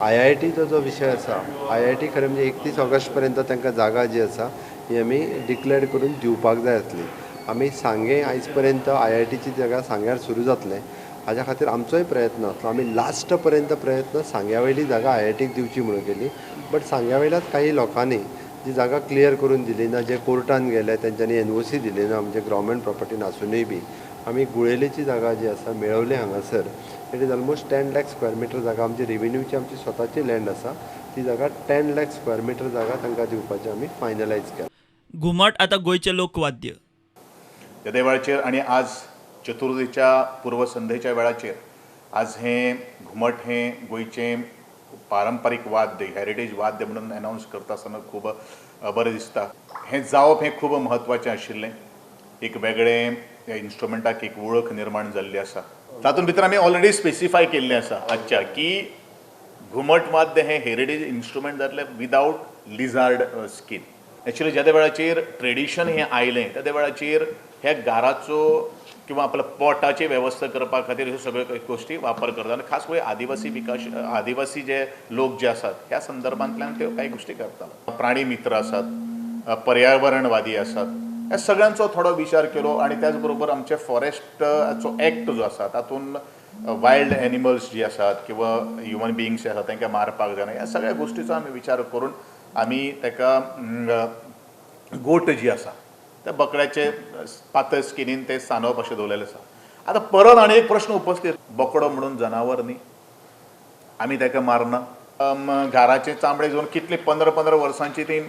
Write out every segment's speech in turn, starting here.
IITचो जो विषय आसा, IIT खरें म्हणजे 31 ऑगस्ट पर्यंत तांकां जागा जी आसा ही आमी डिक्लेअर करून दिवपाक जाय आसली. आमी सांगे आयज पर्यंत IITची जागा सांग्यार सुरू जातलें हाज्या खातीर आमचोय प्रयत्न आसलो. आमी लास्ट पर्यंत प्रयत्न सांग्या वयली जागा IITक दिवची म्हणून केली, बट सांग्या वयल्याच काही लोकांनी जी जागा क्लियर करून दिली ना, जे कोर्टान गेले तेंच्यांनी NOC दिली ना, म्हणजे गव्हर्मेंट प्रॉपर्टी नासूनय बी आमी गुळेलेची जागा जी आसा मेळवली हांगासर. It is almost 10 lakh square metre जागा आमची रेव्हेन्यूची आमची स्वताची लँड आसा. ती जागा 10 लाख स्क्वेअर मिटर जागा तांकां दिवपाची आमी फायनलायज केला. घुमट आता गोयचे लोकवाद्य. ह्या देवळाचेर आणि आज चतुर्थीच्या पूर्वसंध्येच्या वेळाचेर आज हे घुमट हे गोयचें पारंपारीक वाद्य हेरिटेज वाद्य म्हणून अनाउन्स करता आसतना खूब बरें दिसता. हें जावप हें खूब म्हत्वाचें आशिल्लें. एक वेगळें ह्या इन्स्ट्रुमेंटाक एक वळख निर्माण जाल्ली आसा. तातूंत भितर आमी ऑलरेडी स्पेसिफाय केल्लें आसा आजच्या की घुमट वाद्य हें हेरिटेज इन्स्ट्रुमेंट जातलें विदावट लिझार्ड स्कीन. एक्चुअली ज्या वेळाचेर ट्रेडिशन हें आयलें त्या वेळाचेर ह्या गाराचो किंवा आपल्या पोटाची वेवस्था करपा खातीर ह्यो सगळ्यो गोश्टी वापर करतात आनी खास करून आदिवासी जे लोक जे आसात ह्या संदर्भांतल्यान त्यो कांय गोश्टी करतात. प्राणी मित्र आसात, पर्यावरणवादी आसात, ह्या सगळ्यांचो थोडो विचार केलो आणि त्याच बरोबर आमचे फॉरेस्टचो एक्ट जो आसा तातूंत वायल्ड एनिमल्स जी आसात किंवा ह्युमन बिईंग्स जे आसात तांकां मारपाक जायना ह्या सगळ्या गोश्टीचो आमी विचार करून आमी ताका गोट जी आसा त्या बकड्याचे पातळ स्किनीन ते सांदप अशें दवरलेलें आसा. आतां परत आनी एक प्रश्न उपस्थित, बोकडो म्हणून जनावर न्ही, आमी ताका मारना. घाराचे चामडे घेवन कितली 15-15 वर्सांची ती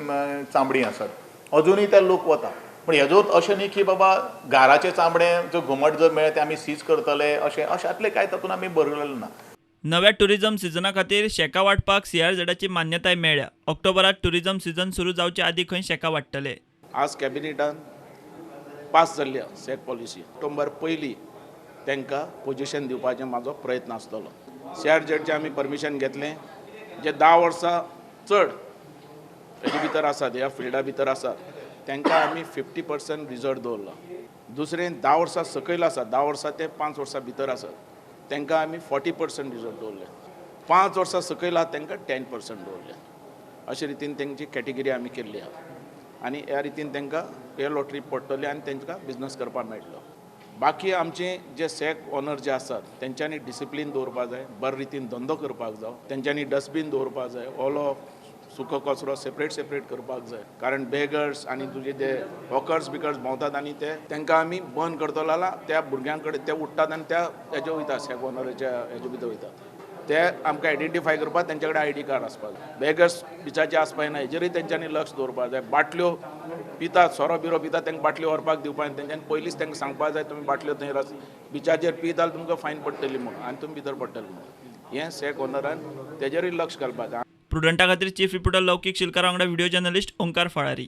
चामडी आसात, अजुनूय ते लोक वता. पण हेजोच अशें न्ही की बाबा घाराचे चामडे जो घुमट जर मेळ्ळे ते आमी सीज करतले अशातले कांय तातूंत आमी बरयलेलें ना. नव्या टुरिझम सिजना खातीर शेकां वांटपाक CRZची मान्यताय मेळ्ळ्या. ऑक्टोबरात टुरिझम सिजन सुरू जावचे आदीं खंय शेकां वांट्टले. आज कॅबिनेटान पास जाल्ल्या सॅक पॉलिसी ऑक्टोबर पयलीं तांकां पोजिशन दिवपाचें म्हाजो प्रयत्न आसतलो. CRZचें आमी परमिशन घेतलें. जे 10 वर्सां चड हेजे भितर आसात, ह्या फिल्डा भितर आसात तांकां आमी 50% रिजर्ट दवरला. दुसरें 10 वर्सां सकयल आसात, 10 वर्सां ते 5 वर्सां भितर आसात तांकां आमी 40% रिजर्ट दवरले. 5 वर्सां सकयल आहात तांकां 10% दवरले. अशे रितीन तेंची कॅटेगरी आमी केल्ली आहा आनी ह्या रितीन तांकां पे लॉटरी पडटली आनी तांकां बिजनस करपाक मेळटलो. बाकी आमचे जे सॅक ऑनर जे आसात तेंच्यांनी डिसिप्लीन दवरपाक जाय, बरे रितीन धंदो करपाक जाय, तेंच्यांनी डस्टबीन दवरपाक जाय, ओलो सुको कचरो सेपरेट करपाक जाय. कारण बेगर्स आनी तुजे जे हॉकर्स बिकर्स भोंवतात आनी ते तांकां आमी बंद करतलो जाल्यार त्या भुरग्यां कडेन ते उठ्ठात आनी त्या हेजे वयता सॅक ऑनराच्या हेजे भितर वयतात. ते आमकां आयडेंटिफाय करपाक तेंचे कडेन ID कार्ड आसपाक जाय. बेगर्स बिचाचे आसपाक जायना हेजेरूय तेंच्यांनी लक्ष दवरपाक जाय. बाटल्यो पितात, सोरो बिरो पितात तांकां बाटल्यो व्हरपाक दिवपाक जाय. तेंच्यांनी पयलींच तांकां सांगपाक जाय तुमी बाटल्यो थंय बिचाचेर पित जाल्यार तुमकां फायन पडटली म्हणून आनी तुमी भितर पडटले म्हणून. हें सॅक ऑनरान तेजेरूय लक्ष घालपाक जाय. प्रुडंटा खातीर चीफ रिपोर्टर लौकीक शिलकारा वांगडा व्हिडिओ जर्नलिस्ट ओंकार फळारी.